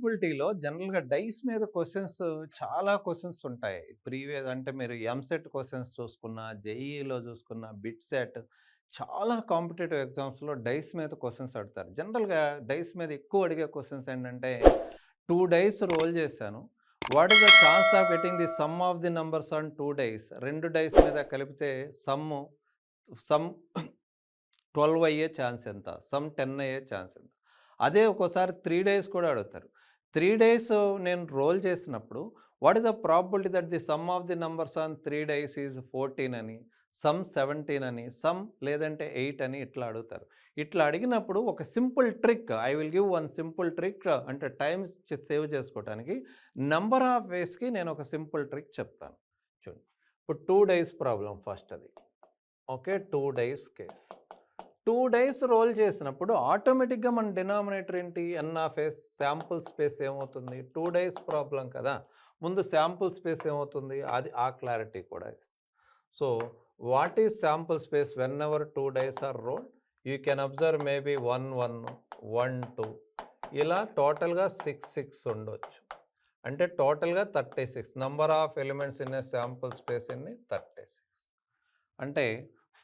ప్రాబబిలిటీలో జనరల్‌గా డైస్ మీద క్వెషన్స్ చాలా క్వెషన్స్ ఉంటాయి. ప్రీవియస్ అంటే మీరు ఎంసెట్ క్వెషన్స్ చూసుకున్నా, జేఈఈలో చూసుకున్నా, బిట్ సెట్ చాలా కాంపిటీటివ్ ఎగ్జామ్స్‌లో డైస్ మీద క్వెషన్స్ అడుగుతారు. జనరల్‌గా డైస్ మీద ఎక్కువ అడిగే క్వెషన్స్ ఏంటంటే 2 డైస్ రోల్ చేశాను. What is the chance of getting the sum of the numbers on 2 dice? 2 dice మీద కలిపితే సమ్ 12 అయ్యే ఛాన్స్ ఎంత? సమ్ 10 అయ్యే ఛాన్స్ ఎంత? అదే ఒక్కోసారి 3 డేస్ కూడా అడుగుతారు. 3 డేస్ నేను రోల్ చేసినప్పుడు what is the probability that the sum of the numbers on 3 days is 14 అని, సమ్ 17 అని, సమ్ లేదంటే 8 అని ఇట్లా అడుగుతారు. ఇట్లా అడిగినప్పుడు ఒక simple trick I will give one simple trick అంటే టైమ్ సేవ్ చేసుకోవటానికి నంబర్ ఆఫ్ వేస్‌కి నేను ఒక సింపుల్ ట్రిక్ చెప్తాను. చూడండి. ఇప్పుడు 2 డేస్ ప్రాబ్లమ్ ఫస్ట్ అది. Okay. 2 dice case. 2 dice roll చేసినప్పుడు ఆటోమేటిక్‌గా మన డినామినేటర్ ఏంటి? N of S sample space ఏమవుతుంది? 2 డేస్ ప్రాబ్లమ్ కదా! ముందు శాంపుల్ స్పేస్ ఏమవుతుంది? అది ఆ క్లారిటీ కూడా ఇస్తుంది. So, what is sample space whenever 2 dice are rolled? You can observe maybe 1, 1, 1, 2 ఇలా టోటల్‌గా 6 ఉండొచ్చు. అంటే టోటల్‌గా 36 number of elements in a sample space ఎన్ని? 36. అంటే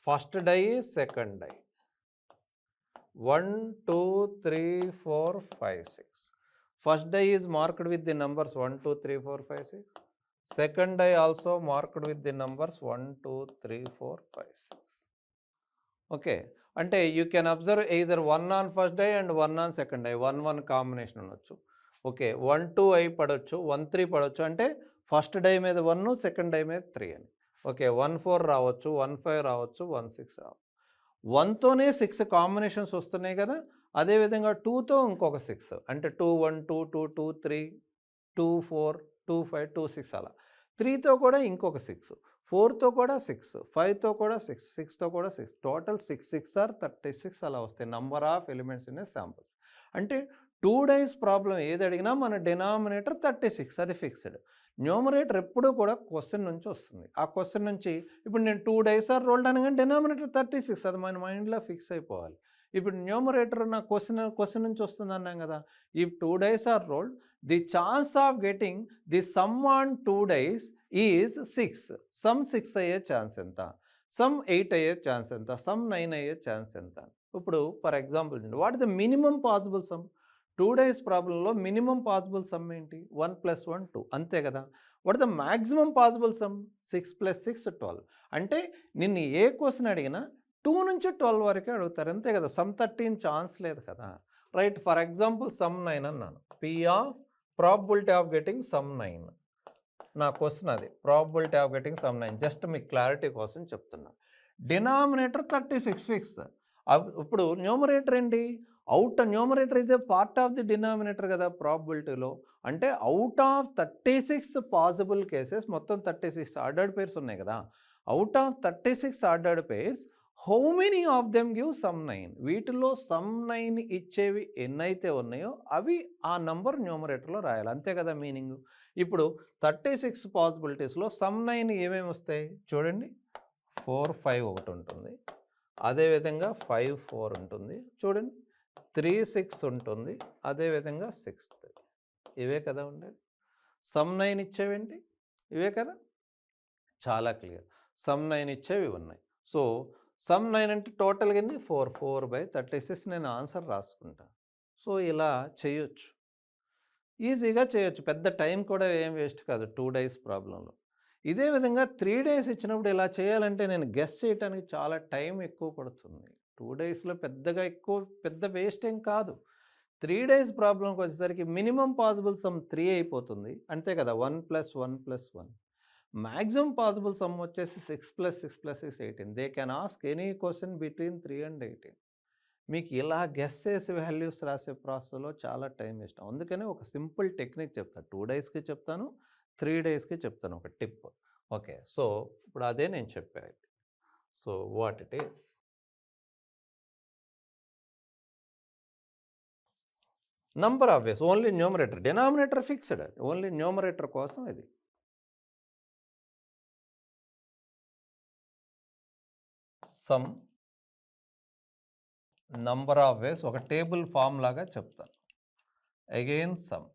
first die, second die. 1, 2, 3, 4, 5, 6. First die is marked with the numbers 1, 2, 3, 4, 5, 6. Second die also marked with the numbers 1, 2, 3, 4, 5, 6. Okay. అంటే you can observe either 1 on first die and 1 on second die. 1, 1 combination ఉండొచ్చు. Okay. 1, 2 అయి పడొచ్చు. 1, 3 పడొచ్చు. అంటే first die మీద 1, second die మీద 3 అని. Okay. 1, 4 రావచ్చు. 1, 5 రావచ్చు. 1, 6 రావచ్చు. 1తోనే 6 కాంబినేషన్స్ వస్తున్నాయి కదా! అదేవిధంగా 2తో ఇంకొక 6 అంటే 2, 1, 2, 2, 2, 3, 2, 4, 2, 5, 2, 6 అలా. 3తో కూడా ఇంకొక 6, 4తో కూడా 6, 5తో కూడా 6, 6తో కూడా 6. టోటల్ 6, 6 ఆర్ 36 అలా వస్తాయి. Number of elements in a sample. అంటే 2 డేస్ ప్రాబ్లమ్ ఏది అడిగినా మన డినామినేటర్ 36 అది ఫిక్స్‌డ్. న్యూమరేటర్ ఎప్పుడూ కూడా క్వెషన్ నుంచి వస్తుంది. ఆ క్వెషన్ నుంచి ఇప్పుడు నేను 2 డేస్ ఆర్ రోల్డ్ అనగానే డినామినేటర్ 36 అది మన మైండ్‌లో ఫిక్స్ అయిపోవాలి. ఇప్పుడు న్యూమరేటర్ నా క్వెషన్ నుంచి వస్తుందన్నాం కదా! If 2 dice are rolled the chance of getting the sum on 2 dice is 6. Sum 6 అయ్యే ఛాన్స్ ఎంత? సమ్ 8 అయ్యే ఛాన్స్ ఎంత? సమ్ 9 అయ్యే ఛాన్స్ ఎంత? ఇప్పుడు ఫర్ ఎగ్జాంపుల్ చూడండి. What is the minimum possible sum? 2 days ప్రాబ్లమ్‌లో మినిమమ్ పాసిబుల్ సమ్ ఏంటి? 1 + 1 2 అంతే కదా! What is the maximum possible sum? 6 + 6 12. అంటే నిన్ను ఏ క్వెషన్ అడిగినా 2 నుంచి 12 వరకే అడుగుతారు. అంతే కదా! సమ్ 13 ఛాన్స్ లేదు కదా! రైట్. ఫర్ ఎగ్జాంపుల్ సమ్ 9 అన్నాను. P of probability of getting some 9. నా క్వెషన్ అది. Probability of getting some 9 just మీకు క్లారిటీ కోసం చెప్తున్నా. Denominator 36 fix. ఇప్పుడు న్యూమరేటర్ ఏంటి? Numerator is a part of the denominator కదా ప్రాబబిలిటీలో. అంటే ఔట్ ఆఫ్ 36 పాసిబుల్ కేసెస్ మొత్తం 36 ఆర్డర్డ్ పెయిర్స్ ఉన్నాయి కదా! Out of 36 ordered pairs how many of them give some 9? వీటిలో సమ్ 9 ఇచ్చేవి ఎన్నైతే ఉన్నాయో అవి ఆ నంబర్ న్యూమరేటర్‌లో రాయాలి. అంతే కదా మీనింగు. ఇప్పుడు 36 పాసిబిలిటీస్‌లో సమ్ 9 ఏమేమి వస్తాయి? చూడండి. 4, 5 ఒకటుంటుంది. అదేవిధంగా 5, 4 ఉంటుంది. చూడండి. 3, 6 ఉంటుంది. అదేవిధంగా 6. ఇవే కదా ఉండేది. సమ్ 9 ఇచ్చేవేంటి? ఇవే కదా! చాలా క్లియర్. సమ్ 9 ఇచ్చేవి ఉన్నాయి. సో, సమ్ 9 అంటే టోటల్‌గా ఎన్ని? 4. 4/36 నేను ఆన్సర్ రాసుకుంటా. సో, ఇలా చేయొచ్చు. ఈజీగా చేయొచ్చు. పెద్ద టైం కూడా ఏం వేస్ట్ కాదు 2 డేస్ ప్రాబ్లమ్‌లో. ఇదే విధంగా 3 డేస్ ఇచ్చినప్పుడు ఇలా చేయాలంటే నేను గెస్ చేయటానికి చాలా టైం ఎక్కువ పడుతుంది. 2 డేస్‌లో పెద్ద వేస్ట్ ఏం కాదు. 3 డేస్ ప్రాబ్లమ్‌కి వచ్చేసరికి మినిమమ్ పాసిబుల్ సమ్ 3 అయిపోతుంది. అంతే కదా! 1 + 1 + 1. మాక్సిమం పాసిబుల్ సమ్ వచ్చేసి 6 + 6 + 6 18. They can ask any question between 3 and 18. మీకు ఇలా గెస్ చేసి వాల్యూస్ రాసే ప్రాసెస్‌లో చాలా టైం వేస్ట్. అందుకని ఒక సింపుల్ టెక్నిక్ చెప్తా. 2 డేస్‌కి చెప్తాను. 3 డేస్‌కి చెప్తాను ఒక టిప్. ఓకే. సో, ఇప్పుడు అదే నేను చెప్పేది. So, what it is? Number of ways only numerator. Denominator fixed. Only numerator కోసం ఇది. సమ్ నంబర్ ఆఫ్ వేస్ ఒక టేబుల్ ఫార్మ్ లాగా చెప్తాను. Again some.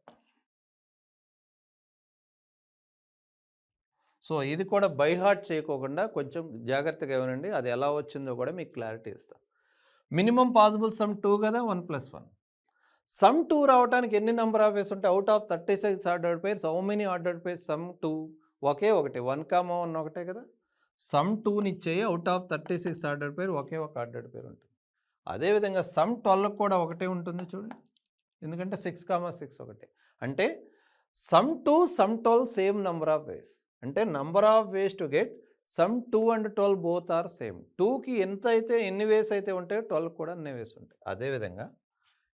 సో ఇది కూడా బై హార్ట్ చేయకోకుండా కొంచెం జాగ్రత్తగా వినండి. అది ఎలా వచ్చిందో కూడా మీకు క్లారిటీ ఇస్తా. మినిమం పాసిబుల్ సమ్ 2 కదా, 1 + 1. సమ్ 2 రావడానికి ఎన్ని నంబర్ ఆఫ్ వేస్ ఉంటాయి? Out of 36 ordered pairs how many ordered pairs? Some 2 ఒకే ఒకటి 1, 1 ఒకటే కదా. సమ్ 2ని ఇచ్చేయి అవుట్ ఆఫ్ 36 ఆర్డర్డ్ పేర్ ఒకే ఒక ఆర్డర్డ్ పేర్ ఉంటుంది. అదేవిధంగా సమ్ 12 కూడా ఒకటే ఉంటుంది చూడండి, ఎందుకంటే 6, 6 ఒకటే. అంటే sum 2, sum 12 same number of ways. అంటే number of ways to get sum 2 and 12 both are same. 2కి ఎన్ని వేస్ అయితే ఉంటాయో 12 కూడా అన్ని వేస్ ఉంటాయి. అదేవిధంగా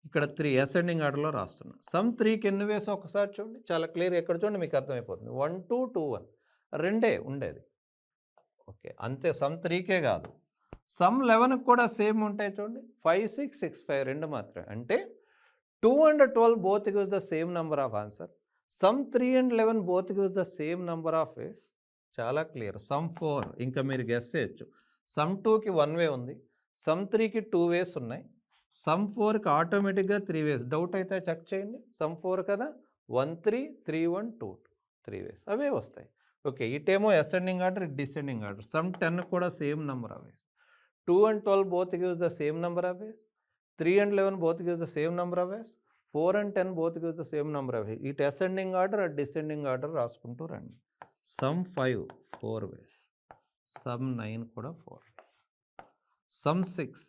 ఇక్కడ 3 అసెండింగ్ ఆర్డర్లో రాస్తున్నా. సమ్ 3కి ఎన్ని వేస్ ఒకసారి చూడండి, చాలా క్లియర్. ఎక్కడ చూడండి మీకు అర్థమైపోతుంది. 1, 2, 2, 1 రెండే ఉండేది. ఓకే, అంతే. సమ్ 3కే కాదు, సమ్ 11కి కూడా సేమ్ ఉంటాయి చూడండి. 5, 6, 6, 5 రెండు మాత్రమే. అంటే 2 and 12 both gives the same number of answer. Sum 3 and 11 both gives the same number of ways. చాలా క్లియర్. సమ్ 4 ఇంకా మీరు గెస్ చేయొచ్చు. సమ్ 2కి 1 వే ఉంది, సమ్ 3కి 2 వేస్ ఉన్నాయి, సమ్ 4కి ఆటోమేటిక్గా 3 వేస్. డౌట్ అయితే చెక్ చేయండి. సమ్ 4 కదా, 1, 3, 3, 1, 2, 3 వేస్ అవే వస్తాయి. ఓకే, ఇటేమో ascending order, descending order. Sum 10 కూడా same number of ways. 2 and 12 both gives the same number of ways. 3 and 11 both gives the same number of ways. 4 and 10 both gives the same number of ways. It ascending order or descending order రాసుకుంటూ రండి. Some 5 4 ways. Some 9 కూడా 4 ways. Some 6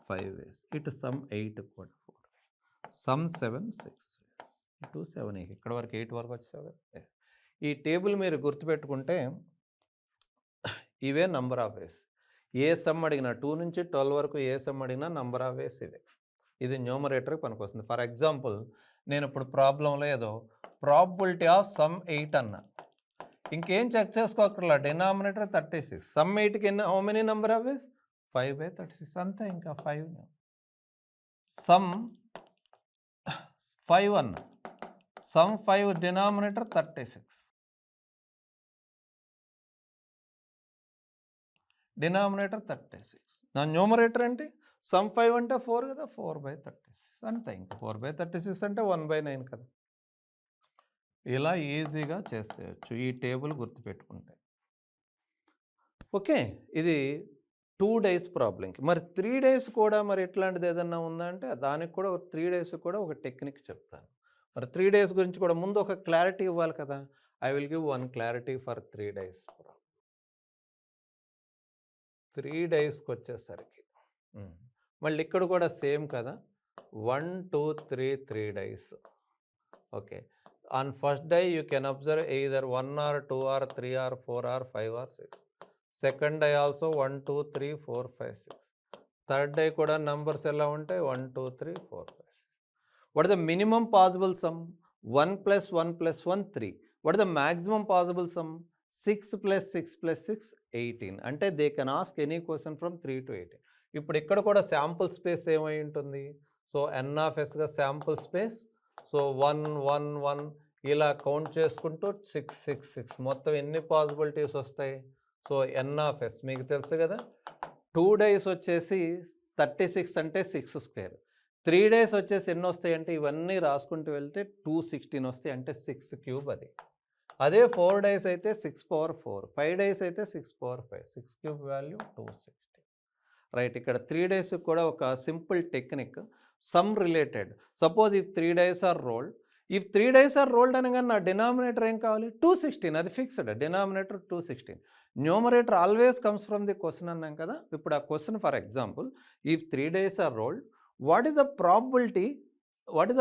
5 ways. ఇటు some 8 కూడా 4 ways. Some 7 6 ways. ఇటు 7 ఇక్కడ వరకు 8 వరకు వచ్చేసావు కదా. ఈ టేబుల్ మీరు గుర్తుపెట్టుకుంటే ఇవే number of ways. A some అడిగినా 2 నుంచి 12 వరకు ఏ సమ్ అడిగినా నంబర్ ఆఫ్ వేస్ ఇవే. ఇది న్యూమరేటర్కి పనికొస్తుంది. ఫర్ ఎగ్జాంపుల్ నేను ఇప్పుడు ప్రాబ్లంలో ఏదో ప్రాబబిలిటీ ఆఫ్ సమ్ 8 అన్నా, ఇంకేం చెక్ చేసుకోకర్లా. డినామినేటర్ 36, సమ్ 8కి how many number of ways? 5/36 అంతే. ఇంకా 5. సమ్ 5 అన్నా, సమ్ 5 డినామినేటర్ 36, డినామినేటర్ 36. నా న్యూమరేటర్ ఏంటి? సమ్ 5 అంటే 4 కదా, 4/36 అంతే. ఇంకా 4/36 అంటే 1/9 కదా. ఇలా ఈజీగా చేసేయచ్చు ఈ టేబుల్ గుర్తుపెట్టుకుంటే. ఓకే, ఇది 2 days ప్రాబ్లంకి. మరి 3 days కూడా మరి ఇట్లాంటిది ఏదన్నా ఉందా అంటే దానికి కూడా 3 days కూడా ఒక టెక్నిక్ చెప్తాను. మరి 3 days గురించి కూడా ముందు ఒక క్లారిటీ ఇవ్వాలి కదా. I will give one clarity for 3 days. 3 daysకి వచ్చేసరికి మళ్ళీ ఇక్కడ కూడా సేమ్ కదా. 1, 2, 3 3 days. Okay, on first day you can observe either 1 or 2 or 3 or 4 or 5 or 6. Second day also 1, 2, 3, 4, 5, 6. Third day కూడా నంబర్స్ ఎలా ఉంటాయి? 1, 2, 3, 4, 5, 6. What the minimum possible some? 1 + 1 + 1 3. What the maximum possible sum? 6 + 6 + 6 18. అంటే they can ask any question from 3 to 18. ఇప్పుడు ఇక్కడ కూడా sample space ఏమై ఉంటుంది? So ఎన్ఆఫ్ఎస్గా శాంపుల్ స్పేస్. సో 1, 1, 1 ఇలా కౌంట్ చేసుకుంటూ 6, 6, 6 మొత్తం ఎన్ని పాసిబిలిటీస్ వస్తాయి? సో ఎన్ఆఫ్ఎస్ మీకు తెలుసు కదా. 2 days వచ్చేసి 36 అంటే 6². 3 days వచ్చేసి ఎన్ని వస్తాయి అంటే ఇవన్నీ రాసుకుంటూ వెళ్తే 216 వస్తాయి, అంటే 6³ అది. అదే 4 days అయితే 6^4, 5 days అయితే 6^5, 6³ వాల్యూ 260. రైట్, ఇక్కడ 3 days కూడా ఒక simple technique, sum related. Suppose if 3 days are rolled, if 3 days are rolled అనగానే నా డినామినేటర్ ఏం కావాలి? 216. అది fixed denominator 216. Numerator always comes from the question అన్నాం కదా. ఇప్పుడు ఆ question for example, if 3 days are rolled, what is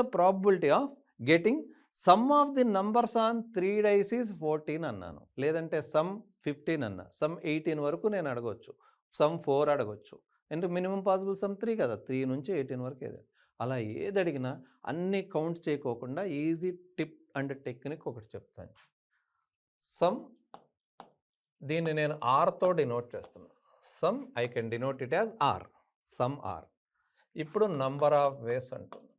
the probability of getting sum of the numbers on 3 days is 14 అన్నాను, లేదంటే సమ్ 15 అన్నా, సమ్ 18 వరకు నేను అడగొచ్చు, సమ్ 4 అడగొచ్చు. అంటే మినిమం పాసిబుల్ సమ్ 3 కదా, 3 నుంచి 18 వరకు ఏదో. అలా ఏది అడిగినా అన్నీ కౌంట్ చేయకోకుండా ఈజీ టిప్ అండ్ టెక్నిక్ ఒకటి చెప్తాను. సమ్, దీన్ని నేను ఆర్తో డినోట్ చేస్తున్నాను. Sum I can denote it as R, sum R. ఇప్పుడు నంబర్ ఆఫ్ వేస్ అంటున్నాను,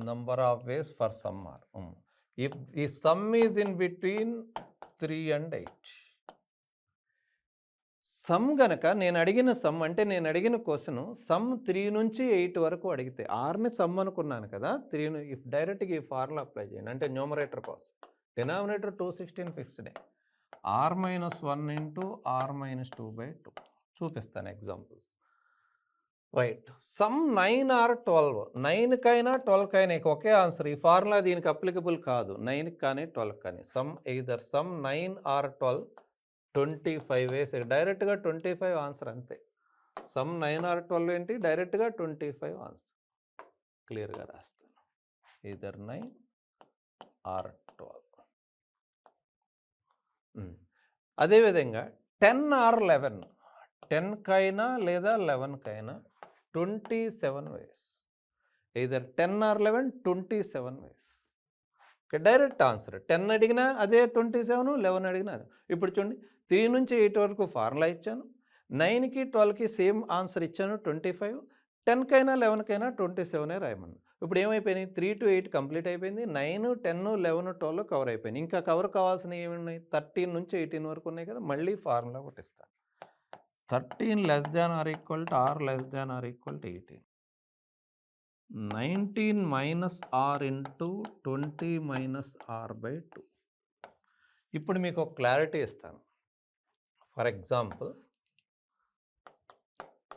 number of ways for sum R. If the sum is in between 3 and 8, sum గనక నేను అడిగిన సమ్ అంటే నేను అడిగిన క్వశ్చన్ సమ్ 3 నుంచి 8 వరకు అడిగితే ఆర్ని సమ్ అనుకున్నాను కదా 3 ఇఫ్ డైరెక్ట్గా ఈ ఫార్ములా అప్లై చేయండి అంటే న్యూమరేటర్ కోసం డినామినేటర్ 216 ఫిక్స్డే r-1 ఇంటూ r-2/2 చూపిస్తాను ఎగ్జాంపుల్స్ రైట్ సమ్ 9 ఆర్ 12 9కైనా 12కైనా ఒకే ఆన్సర్ ఈ ఫార్ములా దీనికి అప్లికబుల్ కాదు 9కి కానీ 12కి కానీ సమ్ ఎయిదర్ సమ్ 9 ఆర్ 12 25 వేసి డైరెక్ట్గా 25 ఆన్సర్ అంతే సమ్ 9 ఆర్ 12 ఏంటి డైరెక్ట్గా 25 ఆన్సర్ క్లియర్గా రాస్తాను ఈదర్ 9 ఆర్ 12 అదేవిధంగా 10 ఆర్ 11 10కైనా లేదా 11కైనా 27 ways either 10 or 11 27 ways direct answer 10 అడిగినా అదే 27 11 అడిగినా ఇప్పుడు చూడండి 3 నుంచి 8 వరకు ఫార్ములా ఇచ్చాను 9కి 12కి సేమ్ ఆన్సర్ ఇచ్చాను 25 10కైనా 11కైనా 27 రాయమన్నాను ఇప్పుడు ఏమైపోయినాయి 3 to 8 కంప్లీట్ అయిపోయింది 9 10 11 12 కవర్ అయిపోయింది ఇంకా కవర్ కావాల్సినవి ఏమున్నాయి 13 నుంచి 18 వరకు ఉన్నాయి కదా మళ్ళీ ఫార్ములా ఒకటి ఇస్తాను 13 less than or equal to r less than or equal to 18 19 minus r into 20 minus r/2 ఇప్పుడు మీకు ఒక క్లారిటీ ఇస్తాను for example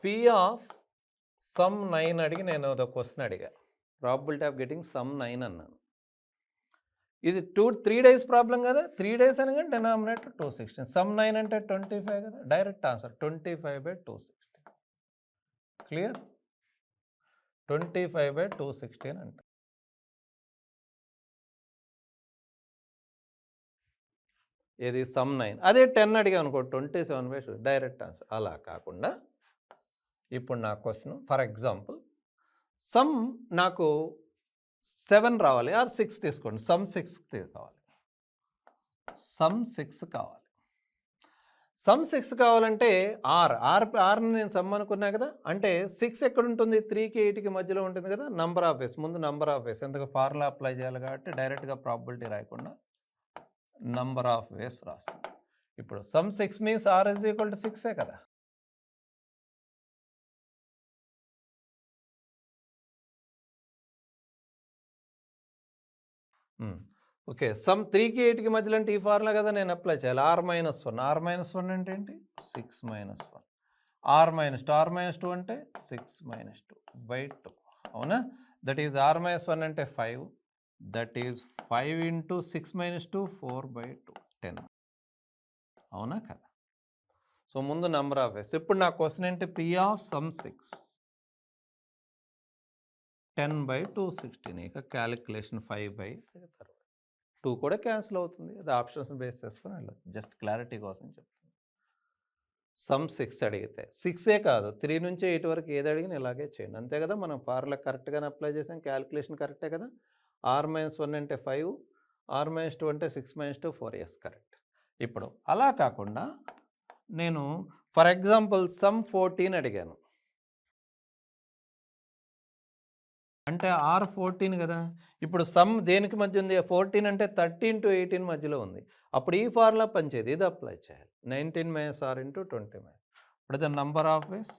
p of some 9 అడిగి నేను ఒక క్వశ్చన్ అడిగా ప్రాబబిలిటీ ఆఫ్ గెటింగ్ సమ్ 9 అన్నాను ఇది 3 days ప్రాబ్లం కదా 3 days అనగా డినామినేటర్ 216 సమ్ 9 అంటే 25 కదా డైరెక్ట్ ఆన్సర్ 25/216 క్లియర్ 25/216 అంట ఇది సమ్ 9 అదే 10 అడిగా అనుకో 27/2 డైరెక్ట్ ఆన్సర్ అలా కాకుండా ఇప్పుడు నా క్వశ్చన్ ఫర్ ఎగ్జాంపుల్ సమ్ నాకు 7 రావాలి ఆర్ 6 తీసుకోండి సమ్ 6 కావాలి సమ్ 6 కావాలి సమ్ 6 కావాలంటే ఆర్ని నేను సమ్ అనుకున్నా కదా అంటే 6 ఎక్కడ ఉంటుంది 3కి 8కి మధ్యలో ఉంటుంది కదా నంబర్ ఆఫ్ వేస్ ముందు నంబర్ ఆఫ్ వేస్ ఎందుకు ఫార్ములా అప్లై చేయాలి కాబట్టి డైరెక్ట్గా ప్రాబబిలిటీ రాయకుండా నంబర్ ఆఫ్ వేస్ రాస్తాం ఇప్పుడు sum 6 means R is equal to 6 కదా ఓకే సమ్ 3కి 8కి మధ్యలో అంటే ఈ ఫార్ములా కదా నేను అప్లై చేయాలి r-1 అంటే ఏంటి 6 - 1 r-2 అంటే 6-2/2 అవునా దట్ ఈజ్ r-1 అంటే 5 దట్ ఈజ్ 5 into 6 - 2 4/2 10 అవునా కదా సో ముందు నంబర్ ఆఫ్ వేస్ ఇప్పుడు నా క్వశ్చన్ ఏంటి p ఆఫ్ సమ్ 6 10/216 ఇక క్యాలిక్యులేషన్ 5/2 కూడా క్యాన్సిల్ అవుతుంది అది ఆప్షన్స్ బేస్ చేసుకొని వెళ్ళదు జస్ట్ క్లారిటీ కోసం చెప్తాను సమ్ 6 అడిగితే 6 కాదు 3 నుంచి 8 వరకు ఏది అడిగినా ఇలాగే చేయండి అంతే కదా మనం ఫార్ములా కరెక్ట్గానే అప్లై చేసాం క్యాలిక్యులేషన్ కరెక్టే కదా r-1 అంటే 5 r-2 అంటే 6 - 2 4 ఎస్ కరెక్ట్ ఇప్పుడు అలా కాకుండా నేను ఫర్ ఎగ్జాంపుల్ సమ్ 14 అడిగాను అంటే r14 కదా ఇప్పుడు సమ్ దేనికి మధ్య ఉంది 14 అంటే 13 to 18 మధ్యలో ఉంది అప్పుడు ఈ ఫార్ములా పనిచేది ఇది అప్లై చేయాలి 19 - r into 20 ఇప్పుడు the number of ways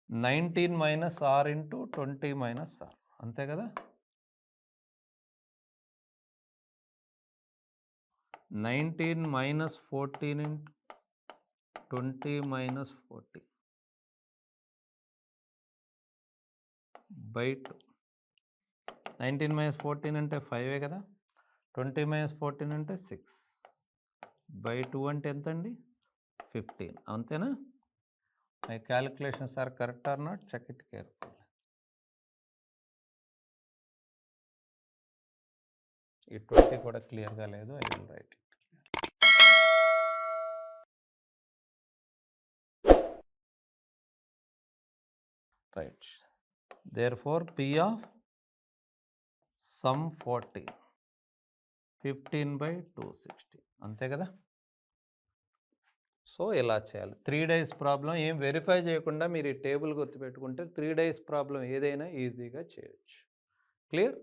19 - r into 20 - r అంతే కదా 19 - 14 into 20 - 40 by 2 19 - 14 అంటే 5 కదా 20 - 14 అంటే 6 by 2 అంటే ఎంత అండి 15 అంతేనా my calculations are correct or not check it careful ఈ 20 కూడా క్లియర్గా లేదు I will write it right therefore p of sum 40 15/260 అంతే కదా సో ఇలా చేయాలి 3 days ప్రాబ్లం ఏం వెరిఫై చేయకుండా మీరు ఈ టేబుల్ గుర్తుపెట్టుకుంటే 3 days ప్రాబ్లం ఏదైనా ఈజీగా చేయొచ్చు క్లియర్